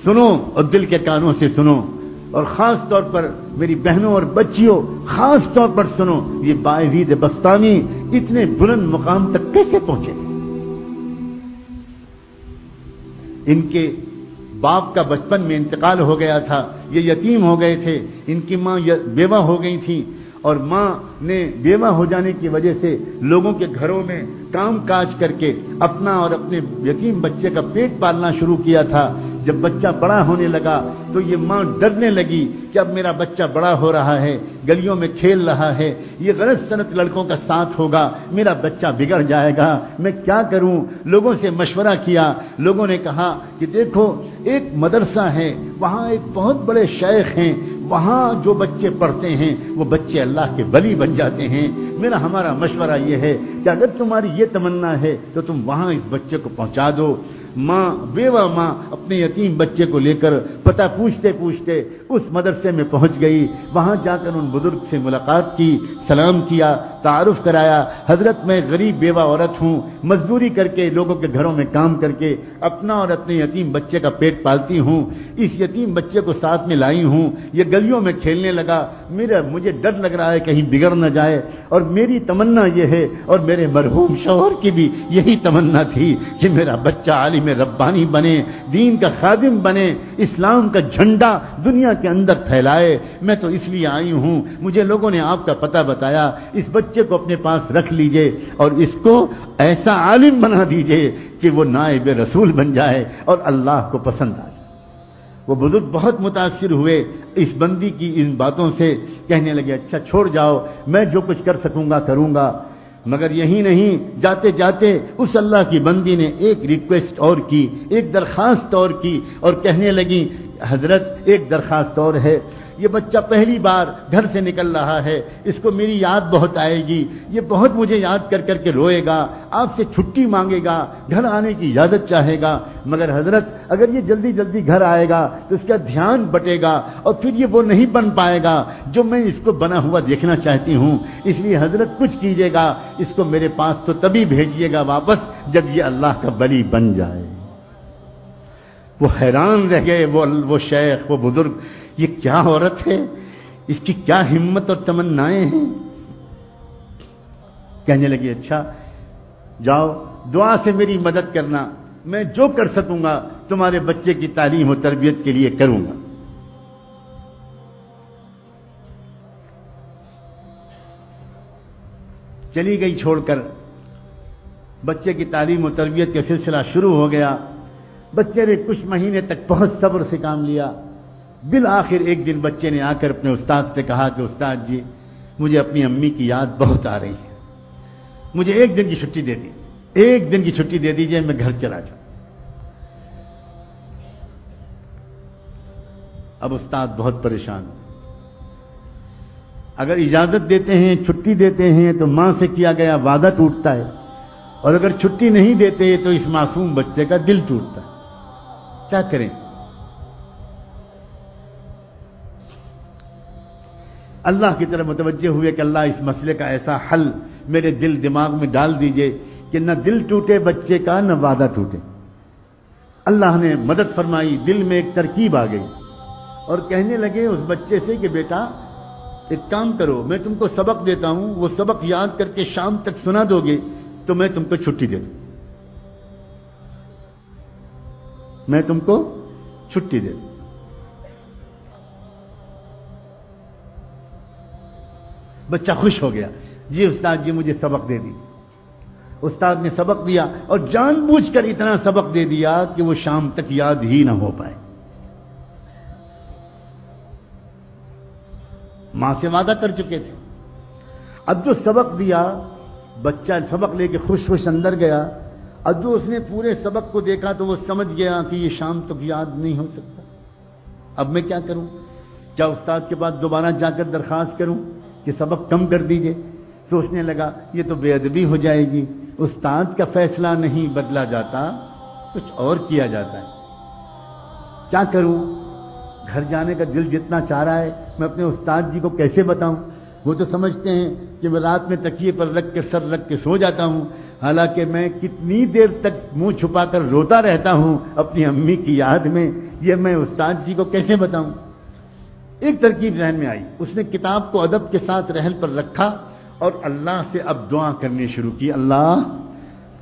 سنو اور دل کے کانوں سے سنو، اور خاص طور پر میری بہنوں اور بچیوں خاص طور پر سنو، یہ باعزید بستامی اتنے بلند مقام تک کیسے پہنچے؟ ان کے باپ کا بچپن میں انتقال ہو گیا تھا، یہ یتیم ہو گئے تھے، ان کی ماں بیوہ ہو گئی تھی، اور ماں نے بیوہ ہو جانے کی وجہ سے لوگوں کے گھروں میں کام کاج کر کے اپنا اور اپنے یتیم بچے کا پیٹ پالنا شروع کیا تھا۔ جب بچہ بڑا ہونے لگا تو یہ ماں ڈرنے لگی کہ اب میرا بچہ بڑا ہو رہا ہے، گلیوں میں کھیل رہا ہے، یہ غلط سنت لڑکوں کا ساتھ ہوگا، میرا بچہ بگڑ جائے گا، میں کیا کروں؟ لوگوں سے مشورہ کیا، لوگوں نے کہا کہ دیکھو ایک مدرسہ ہے، وہاں ایک بہت بڑے شیخ ہیں، وہاں جو بچے پڑھتے ہیں وہ بچے اللہ کے ولی بن جاتے ہیں۔ ہمارا مشورہ یہ ہے کہ اگر تمہاری یہ تمنا ہے تو تم وہاں اس بچے کو پہنچا دو۔ ماں، بیوہ ماں اپنے یتیم بچے کو لے کر پتہ پوچھتے پوچھتے اس مدرسے میں پہنچ گئی، وہاں جا کر ان بزرگ سے ملاقات کی، سلام کیا، تعارف کرایا، حضرت میں غریب بیوہ عورت ہوں، مزدوری کر کے لوگوں کے گھروں میں کام کر کے اپنا اور اپنے یتیم بچے کا پیٹ پالتی ہوں، اس یتیم بچے کو ساتھ میں لائی ہوں، یہ گلیوں میں کھیلنے لگا، مجھے ڈر لگ رہا ہے کہیں بگڑ نہ جائے، اور میری تمنا یہ ہے، اور میرے مرحوم شوہر کی بھی یہی تمنا تھی کہ میرا بچہ عالم ربانی بنے، دین کا خادم بنے، اسلام کا جھنڈا دنیا کے اندر پھیلائے۔ میں تو اس لیے آئی ہوں، مجھے لوگوں نے آپ کا پتہ بتایا، اس بچے کو اپنے پاس رکھ لیجئے اور اس کو ایسا عالم بنا دیجئے کہ وہ نائب رسول بن جائے اور اللہ کو پسند آ جائے۔ وہ بزرگ بہت متاثر ہوئے اس بندی کی ان باتوں سے، کہنے لگے اچھا چھوڑ جاؤ، میں جو کچھ کر سکوں گا کروں گا۔ مگر یہی نہیں، جاتے جاتے اس اللہ کی بندی نے ایک ریکویسٹ اور کی، ایک درخواست اور کی، اور کہنے لگی حضرت ایک درخواست اور ہے، یہ بچہ پہلی بار گھر سے نکل رہا ہے، اس کو میری یاد بہت آئے گی، یہ بہت مجھے یاد کر کر کے روئے گا، آپ سے چھٹی مانگے گا، گھر آنے کی اجازت چاہے گا، مگر حضرت اگر یہ جلدی جلدی گھر آئے گا تو اس کا دھیان بٹے گا اور پھر یہ وہ نہیں بن پائے گا جو میں اس کو بنا ہوا دیکھنا چاہتی ہوں، اس لیے حضرت کچھ کیجیے گا، اس کو میرے پاس تو تبھی بھیجیے گا واپس جب یہ اللہ کا ولی بن جائے۔ وہ حیران رہ گئے، وہ شیخ، وہ بزرگ، یہ کیا عورت ہے، اس کی کیا ہمت اور تمنائیں ہیں۔ کہنے لگے اچھا جاؤ دعا سے میری مدد کرنا، میں جو کر سکوں گا تمہارے بچے کی تعلیم و تربیت کے لیے کروں گا۔ چلی گئی چھوڑ کر، بچے کی تعلیم و تربیت کا سلسلہ شروع ہو گیا، بچے نے کچھ مہینے تک بہت صبر سے کام لیا، بالآخر ایک دن بچے نے آ کر اپنے استاد سے کہا کہ استاد جی مجھے اپنی امی کی یاد بہت آ رہی ہے، مجھے ایک دن کی چھٹی دے دیجیے، ایک دن کی چھٹی دے دیجیے، میں گھر چلا جاؤں۔ اب استاد بہت پریشان، اگر اجازت دیتے ہیں، چھٹی دیتے ہیں تو ماں سے کیا گیا وعدہ ٹوٹتا ہے، اور اگر چھٹی نہیں دیتے تو اس معصوم بچے کا دل ٹوٹتا ہے، کیا کریں؟ اللہ کی طرف متوجہ ہوئے کہ اللہ اس مسئلے کا ایسا حل میرے دل دماغ میں ڈال دیجئے کہ نہ دل ٹوٹے بچے کا نہ وعدہ ٹوٹے۔ اللہ نے مدد فرمائی، دل میں ایک ترکیب آ گئی، اور کہنے لگے اس بچے سے کہ بیٹا ایک کام کرو، میں تم کو سبق دیتا ہوں، وہ سبق یاد کر کے شام تک سنا دو گے تو میں تم کو چھٹی دے دوں، میں تم کو چھٹی دے دوں۔ بچہ خوش ہو گیا، جی استاد جی مجھے سبق دے دیجیے۔ استاد نے سبق دیا اور جان بوجھ کر اتنا سبق دے دیا کہ وہ شام تک یاد ہی نہ ہو پائے۔ ماں سے وعدہ کر چکے تھے، اب جو سبق دیا بچہ سبق لے کے خوش خوش اندر گیا، اب جو اس نے پورے سبق کو دیکھا تو وہ سمجھ گیا کہ یہ شام تک یاد نہیں ہو سکتا، اب میں کیا کروں؟ کیا استاد کے پاس دوبارہ جا کر درخواست کروں کہ سبق کم کر دیجئے؟ سوچنے لگا یہ تو بے ادبی ہو جائے گی، استاد کا فیصلہ نہیں بدلا جاتا، کچھ اور کیا جاتا ہے، کیا کروں؟ گھر جانے کا دل جتنا چاہ رہا ہے، میں اپنے استاد جی کو کیسے بتاؤں؟ وہ تو سمجھتے ہیں کہ میں رات میں تکیے پر رکھ کے سر رکھ کے سو جاتا ہوں، حالانکہ میں کتنی دیر تک منہ چھپا کر روتا رہتا ہوں اپنی امی کی یاد میں یہ میں استاد جی کو کیسے بتاؤں؟ ایک ترکیب ذہن میں آئی، اس نے کتاب کو ادب کے ساتھ رحل پر رکھا اور اللہ سے اب دعا کرنی شروع کی۔ اللہ،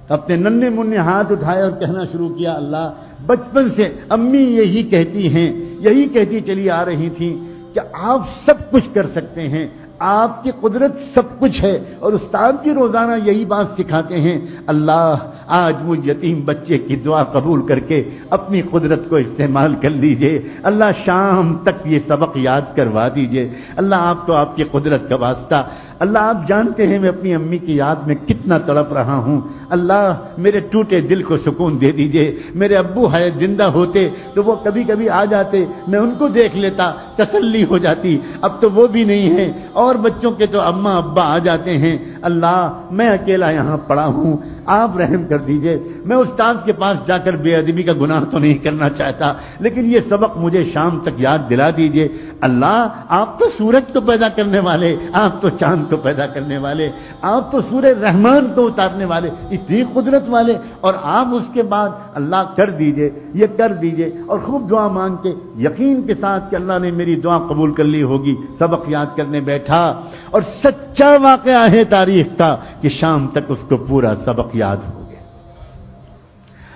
اپنے ننھے منھے ہاتھ اٹھائے اور کہنا شروع کیا، اللہ بچپن سے امی یہی کہتی ہیں، یہی کہتی چلی آ رہی تھیں کہ آپ سب کچھ کر سکتے ہیں، آپ کی قدرت سب کچھ ہے، اور استاد بھی روزانہ یہی بات سکھاتے ہیں۔ اللہ آج مجھ یتیم بچے کی دعا قبول کر کے اپنی قدرت کو استعمال کر لیجئے، اللہ شام تک یہ سبق یاد کروا دیجئے، اللہ آپ تو آپ کی قدرت کا واسطہ، اللہ آپ جانتے ہیں میں اپنی امی کی یاد میں کتنا تڑپ رہا ہوں، اللہ میرے ٹوٹے دل کو سکون دے دیجئے۔ میرے ابو ہے زندہ ہوتے تو وہ کبھی کبھی آ جاتے، میں ان کو دیکھ لیتا، تسلی ہو جاتی، اب تو وہ بھی نہیں ہے، اور بچوں کے تو اماں ابا آ جاتے ہیں، اللہ میں اکیلا یہاں پڑا ہوں، آپ رحم کر دیجئے۔ میں استاد کے پاس جا کر بے ادبی کا گناہ تو نہیں کرنا چاہتا، لیکن یہ سبق مجھے شام تک یاد دلا دیجئے۔ اللہ آپ تو سورج کو پیدا کرنے والے، آپ تو چاند کو پیدا کرنے والے، آپ تو سورہ رحمان کو اتارنے والے، اتنی قدرت والے، اور آپ اس کے بعد اللہ کر دیجئے، یہ کر دیجئے، اور خوب دعا مانگ کے یقین کے ساتھ کہ اللہ نے میری دعا قبول کر لی ہوگی، سبق یاد کرنے بیٹھا، اور سچا واقعہ ہے تاریخ کا کہ شام تک اس کو پورا سبق یاد ہو گیا۔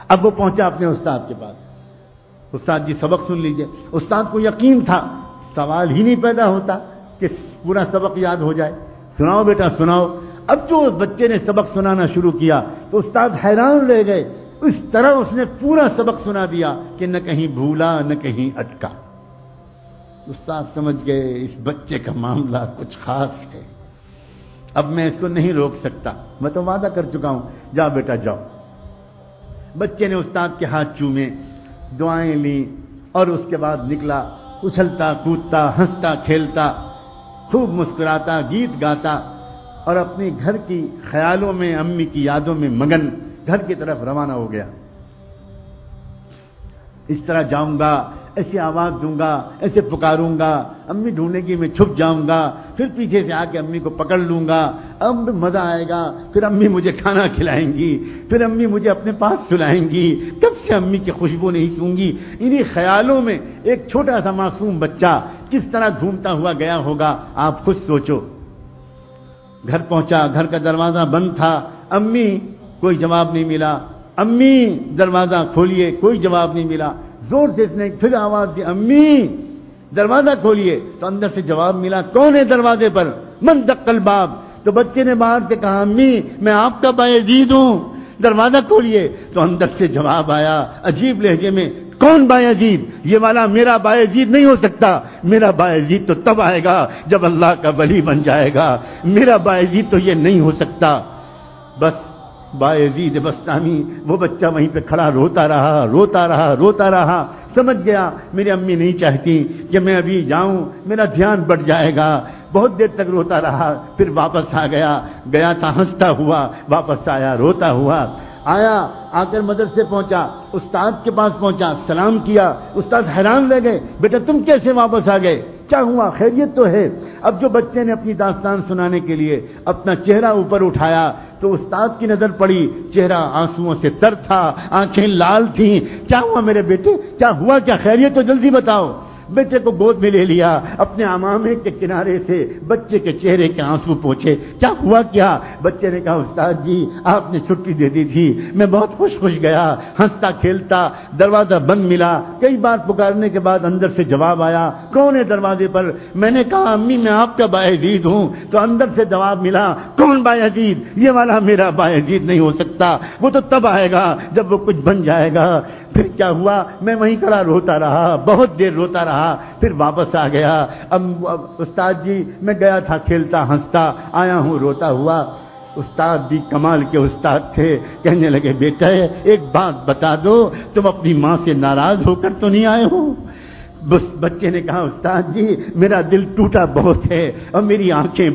اب وہ پہنچا اپنے استاد کے پاس، استاد جی سبق سن لیجئے۔ استاد کو یقین تھا سوال ہی نہیں پیدا ہوتا کہ پورا سبق یاد ہو جائے۔ سناؤ بیٹا سناؤ۔ اب جو اس بچے نے سبق سنانا شروع کیا تو استاد حیران رہ گئے، اس طرح اس نے پورا سبق سنا دیا کہ نہ کہیں بھولا نہ کہیں اٹکا۔ استاد سمجھ گئے اس بچے کا معاملہ کچھ خاص ہے، اب میں اس کو نہیں روک سکتا، میں تو وعدہ کر چکا ہوں، جا بیٹا جاؤ۔ بچے نے استاد کے ہاتھ چومے، دعائیں لیں، اور اس کے بعد نکلا، اچھلتا کودتا ہنستا کھیلتا، خوب مسکراتا، گیت گاتا، اور اپنے گھر کی خیالوں میں امی کی یادوں میں مگن گھر کی طرف روانہ ہو گیا۔ اس طرح جاؤں گا، ایسی آواز دوں گا، ایسے پکاروں گا، امی ڈھونڈے گی، میں چھپ جاؤں گا، پھر پیچھے سے آ کے امی کو پکڑ لوں گا، اب مزہ آئے گا، پھر امی مجھے کھانا کھلائیں گی، پھر امی مجھے اپنے پاس سلائیں گی، کب سے امی کی خوشبو نہیں سونگی۔ انہی خیالوں میں ایک چھوٹا سا معصوم بچہ کس طرح گھومتا ہوا گیا ہوگا، آپ خود سوچو۔ گھر پہنچا، گھر کا دروازہ بند تھا، امی کوئی جواب نہیں ملا، امی دروازہ کھولیے، کوئی جواب نہیں ملا، زور سے اس نے پھر آواز دی، امی دروازہ کھولیے، تو اندر سے جواب ملا، کون ہے دروازے پر؟ من دق الباب۔ تو بچے نے باہر سے کہا، امی میں آپ کا بایزید ہوں، دروازہ کھولیے۔ تو اندر سے جواب آیا عجیب لہجے میں، کون بایزید؟ یہ والا میرا بایزید نہیں ہو سکتا، میرا بایزید تو تب آئے گا جب اللہ کا ولی بن جائے گا، میرا بایزید تو یہ نہیں ہو سکتا۔ بس بایزید بستانی، وہ بچہ وہیں پہ کھڑا روتا رہا روتا رہا روتا رہا، سمجھ گیا میری امی نہیں چاہتی کہ میں ابھی جاؤں، میرا دھیان بڑھ جائے گا، بہت دیر تک روتا رہا، پھر واپس آ گیا تھا ہنستا ہوا، واپس آیا روتا ہوا، آ کر مدرسے پہنچا، استاد کے پاس پہنچا، سلام کیا، استاد حیران رہ گئے، بیٹا تم کیسے واپس آ گئے، کیا ہوا، خیریت تو ہے؟ اب جو بچے نے اپنی داستان سنانے کے لیے اپنا چہرہ اوپر اٹھایا تو استاد کی نظر پڑی، چہرہ آنسوؤں سے تر تھا، آنکھیں لال تھیں۔ کیا ہوا میرے بیٹے، کیا ہوا، کیا خیریت تو جلدی بتاؤ۔ بیٹے کو گود میں لے لیا، اپنے عمامے کے کنارے سے بچے کے چہرے کے آنسو پوچھے، کیا ہوا کیا؟ بچے نے کہا، استاد جی آپ نے چھٹی دے دی تھی، میں بہت خوش گیا، ہنستا کھیلتا، دروازہ بند ملا، کئی بار پکارنے کے بعد اندر سے جواب آیا، کون ہے دروازے پر؟ میں نے کہا، امی میں آپ کا بایزید ہوں، تو اندر سے جواب ملا، کون بایزید؟ یہ والا میرا بایزید نہیں ہو سکتا، وہ تو تب آئے گا جب وہ کچھ بن جائے گا۔ پھر کیا ہوا؟ میں وہیں کھڑا روتا رہا، بہت دیر روتا رہا، پھر واپس آ گیا۔ اب استاد جی میں گیا تھا کھیلتا ہنستا، آیا ہوں روتا ہوا۔ استاد بھی کمال کے استاد تھے، کہنے لگے، بیٹا ایک بات بتا دو، تم اپنی ماں سے ناراض ہو کر تو نہیں آئے ہو؟ بس بچے نے کہا، استاد جی میرا دل ٹوٹا بہت ہے، اور میری آنکھیں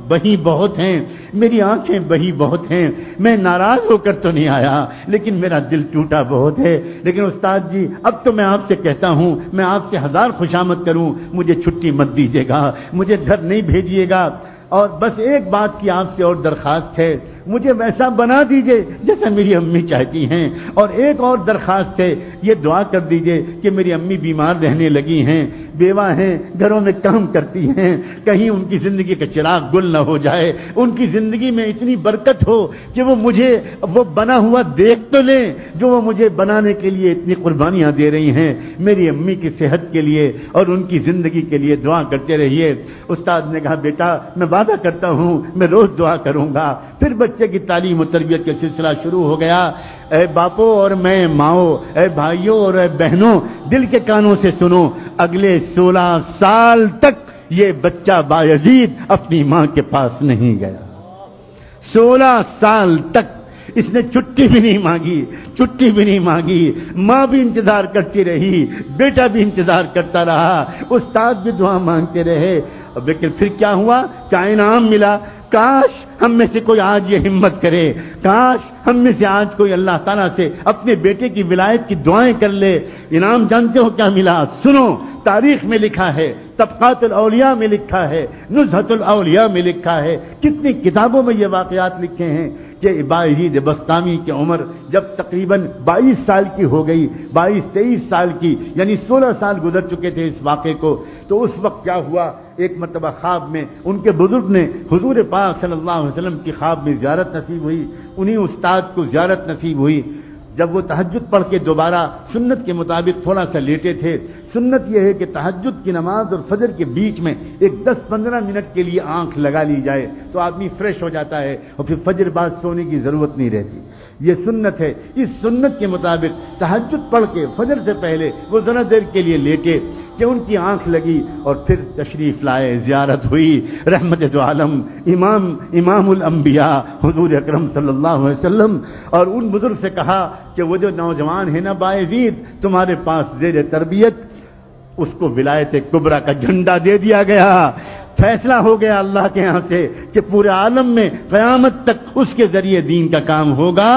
بہی بہت ہیں، میری آنکھیں بہی بہت ہیں، میں ناراض ہو کر تو نہیں آیا، لیکن میرا دل ٹوٹا بہت ہے۔ لیکن استاد جی اب تو میں آپ سے کہتا ہوں، میں آپ سے ہزار خوشامد کروں، مجھے چھٹی مت دیجیے گا، مجھے گھر نہیں بھیجیے گا، اور بس ایک بات کی آپ سے اور درخواست ہے، مجھے ویسا بنا دیجئے جیسا میری امی چاہتی ہیں، اور ایک اور درخواست ہے، یہ دعا کر دیجئے کہ میری امی بیمار رہنے لگی ہیں، بیوہ ہیں، گھروں میں کام کرتی ہیں، کہیں ان کی زندگی کا چراغ گل نہ ہو جائے، ان کی زندگی میں اتنی برکت ہو کہ وہ مجھے وہ بنا ہوا دیکھ تو لیں جو وہ مجھے بنانے کے لیے اتنی قربانیاں دے رہی ہیں۔ میری امی کی صحت کے لیے اور ان کی زندگی کے لیے دعا کرتے رہیے۔ استاد نے کہا بیٹا میں وعدہ کرتا ہوں میں روز دعا کروں گا۔ پھر بچے کی تعلیم و تربیت کا سلسلہ شروع ہو گیا۔ اے باپو اور میں ماؤں، اے بھائیوں اور اے بہنوں، دل کے کانوں سے سنو، اگلے 16 سال تک یہ بچہ بایزید اپنی ماں کے پاس نہیں گیا۔ 16 سال تک اس نے چھٹی بھی نہیں مانگی، چھٹی بھی نہیں مانگی، ماں بھی انتظار کرتی رہی، بیٹا بھی انتظار کرتا رہا، استاد بھی دعا مانگتے رہے، لیکن پھر کیا ہوا؟ کیا انعام ملا؟ کاش ہم میں سے کوئی آج یہ ہمت کرے، کاش ہم میں سے آج کوئی اللہ تعالیٰ سے اپنے بیٹے کی ولایت کی دعائیں کر لے۔ انعام جانتے ہو کیا ملا؟ سنو، تاریخ میں لکھا ہے، طبقات الاولیاء میں لکھا ہے، نزہۃ الاولیاء میں لکھا ہے، کتنی کتابوں میں یہ واقعات لکھے ہیں کہ بایزید بسطامی کی عمر جب تقریباً 22 سال کی ہو گئی، 22-23 سال کی، یعنی 16 سال گزر چکے تھے اس واقعے کو، تو اس وقت کیا ہوا؟ ایک مرتبہ خواب میں ان کے بزرگ نے حضور پاک صلی اللہ علیہ وسلم کی خواب میں زیارت نصیب ہوئی، انہی استاد کو زیارت نصیب ہوئی۔ جب وہ تہجد پڑھ کے دوبارہ سنت کے مطابق تھوڑا سا لیٹے تھے، سنت یہ ہے کہ تہجد کی نماز اور فجر کے بیچ میں ایک 10-15 منٹ کے لیے آنکھ لگا لی جائے تو آدمی فریش ہو جاتا ہے اور پھر فجر بعد سونے کی ضرورت نہیں رہتی، یہ سنت ہے۔ اس سنت کے مطابق تہجد پڑھ کے فجر سے پہلے وہ ذرا دیر کے لیے لیٹے کہ ان کی آنکھ لگی اور پھر تشریف لائے، زیارت ہوئی رحمت دو عالم امام الانبیاء حضور اکرم صلی اللہ علیہ وسلم، اور ان بزرگ سے کہا کہ وہ جو نوجوان ہے نا بایزید تمہارے پاس زیر تربیت، اس کو ولایت کبریٰ کا جھنڈا دے دیا گیا، فیصلہ ہو گیا اللہ کے ہاں سے کہ پورے عالم میں قیامت تک اس کے ذریعے دین کا کام ہوگا،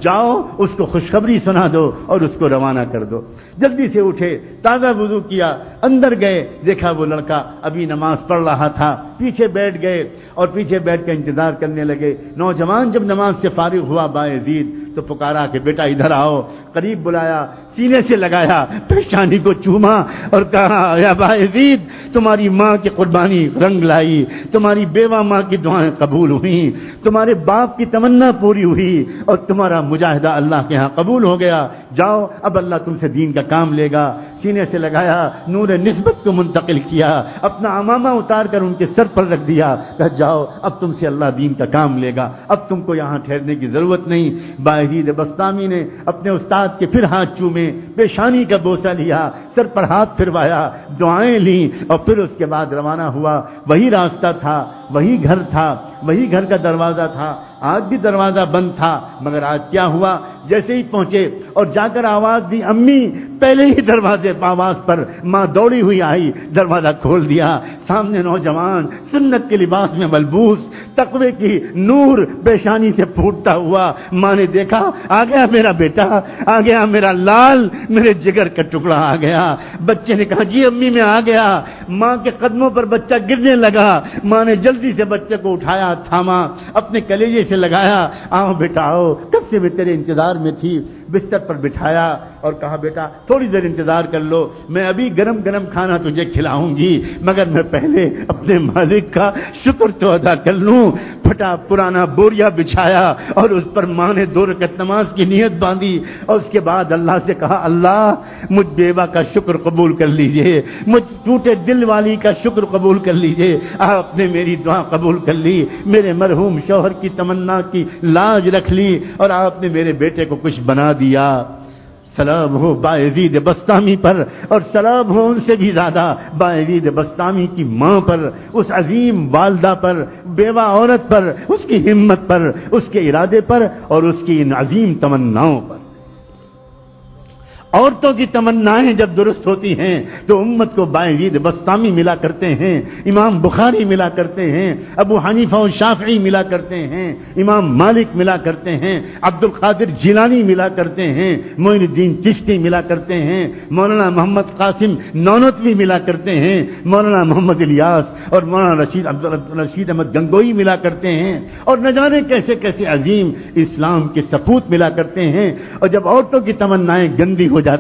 جاؤ اس کو خوشخبری سنا دو اور اس کو روانہ کر دو۔ جلدی سے اٹھے، تازہ وضو کیا، اندر گئے، دیکھا وہ لڑکا ابھی نماز پڑھ رہا تھا، پیچھے بیٹھ گئے اور پیچھے بیٹھ کے انتظار کرنے لگے۔ نوجوان جب نماز سے فارغ ہوا بایزید تو پکارا کہ بیٹا ادھر آؤ، قریب بلایا، سینے سے لگایا، پیشانی کو چوما اور کہا یا بایزید تمہاری ماں کی قربانی رنگ لائی، تمہاری بیوہ ماں کی دعائیں قبول ہوئیں، تمہارے باپ کی تمنا پوری ہوئی اور تمہارا مجاہدہ اللہ کے ہاں قبول ہو گیا، جاؤ اب اللہ تم سے دین کا کام لے گا۔ سینے سے لگایا، نور نسبت کو منتقل کیا، اپنا عمامہ اتار کر ان کے سر پر رکھ دیا، کہا جاؤ اب تم سے اللہ دین کا کام لے گا، اب تم کو یہاں ٹھہرنے کی ضرورت نہیں۔ بایزید بسطامی نے اپنے استاد کے پھر ہاتھ چومے، پیشانی کا بوسہ لیا، سر پر ہاتھ پھروایا، دعائیں لیں اور پھر اس کے بعد روانہ ہوا۔ وہی راستہ تھا، وہی گھر تھا، وہی گھر کا دروازہ تھا، آج بھی دروازہ بند تھا، مگر آج کیا ہوا؟ جیسے ہی پہنچے اور جا کر آواز دی امی، پہلے ہی دروازے آواز پر ماں دوڑی ہوئی آئی، دروازہ کھول دیا، سامنے نوجوان سنت کے لباس میں ملبوس، تقوی کی نور پیشانی سے پھوٹتا ہوا۔ ماں نے دیکھا آ گیا میرا بیٹا، آ گیا میرا لال، میرے جگر کا ٹکڑا آ گیا۔ بچے نے کہا جی امی میں آ گیا۔ ماں کے قدموں پر بچہ گرنے لگا، ماں نے جلدی سے بچے کو اٹھایا، تھاما، اپنے کلیجے سے لگایا، آؤ بیٹا آؤ، کب سے میں تیرے انتظار میں تھی، بستر پر بٹھایا اور کہا بیٹا تھوڑی دیر انتظار کر لو، میں ابھی گرم گرم کھانا تجھے کھلاؤں گی، مگر میں پہلے اپنے مالک کا شکر تو ادا کر لوں۔ پھٹا پرانا بوریا بچھایا اور اس پر ماں نے 2 رکعت نماز کی نیت باندھی اور اس کے بعد اللہ سے کہا اللہ مجھ بیوہ کا شکر قبول کر لیجئے، مجھ ٹوٹے دل والی کا شکر قبول کر لیجئے، آپ نے میری دعا قبول کر لی، میرے مرحوم شوہر کی تمنا کی لاج رکھ لی اور آپ نے میرے بیٹے کو کچھ بنا دیا۔ سلام ہو بایزید بسطامی پر، اور سلام ہو ان سے بھی زیادہ بایزید بسطامی کی ماں پر، اس عظیم والدہ پر، بیوہ عورت پر، اس کی ہمت پر، اس کے ارادے پر اور اس کی ان عظیم تمناؤں پر۔ عورتوں کی تمنائیں جب درست ہوتی ہیں تو امت کو باعزید بسطامی ملا کرتے ہیں، امام بخاری ملا کرتے ہیں، ابو حنیفہ و شافعی ملا کرتے ہیں، امام مالک ملا کرتے ہیں، عبد القادر جیلانی ملا کرتے ہیں، معین الدین چشتی ملا کرتے ہیں، مولانا محمد قاسم نانوتوی ملا کرتے ہیں، مولانا محمد الیاس اور مولانا رشید احمد گنگوئی ملا کرتے ہیں، اور نہ جانے کیسے کیسے عظیم اسلام کے سپوت ملا کرتے ہیں۔ اور جب عورتوں کی تمنائیں گندی ہو جاتی